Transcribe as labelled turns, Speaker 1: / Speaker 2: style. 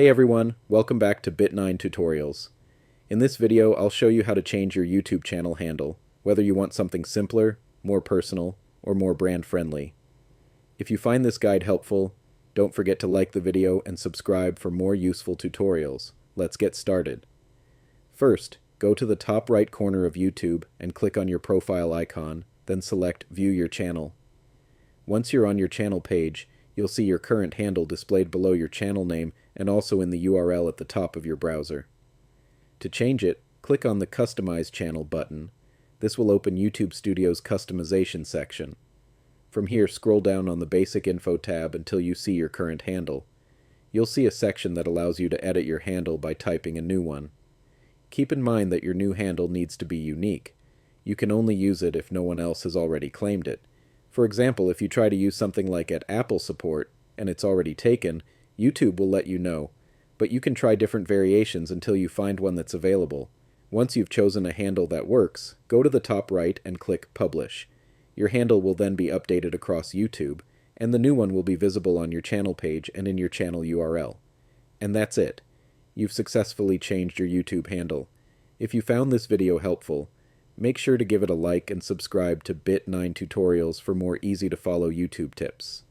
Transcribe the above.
Speaker 1: Hey everyone, welcome back to Bit9 Tutorials. In this video, I'll show you how to change your YouTube channel handle, whether you want something simpler, more personal, or more brand friendly. If you find this guide helpful, don't forget to like the video and subscribe for more useful tutorials. Let's get started. First, go to the top right corner of YouTube and click on your profile icon, then select View Your Channel. Once you're on your channel page, you'll see your current handle displayed below your channel name and also in the URL at the top of your browser. To change it, click on the Customize Channel button. This will open YouTube Studio's customization section. From here, scroll down on the Basic Info tab until you see your current handle. You'll see a section that allows you to edit your handle by typing a new one. Keep in mind that your new handle needs to be unique. You can only use it if no one else has already claimed it. For example, if you try to use something like @Apple support and it's already taken, YouTube will let you know, but you can try different variations until you find one that's available. Once you've chosen a handle that works, go to the top right and click Publish. Your handle will then be updated across YouTube, and the new one will be visible on your channel page and in your channel URL. And that's it. You've successfully changed your YouTube handle. If you found this video helpful, make sure to give it a like and subscribe to Bit9 Tutorials for more easy-to-follow YouTube tips.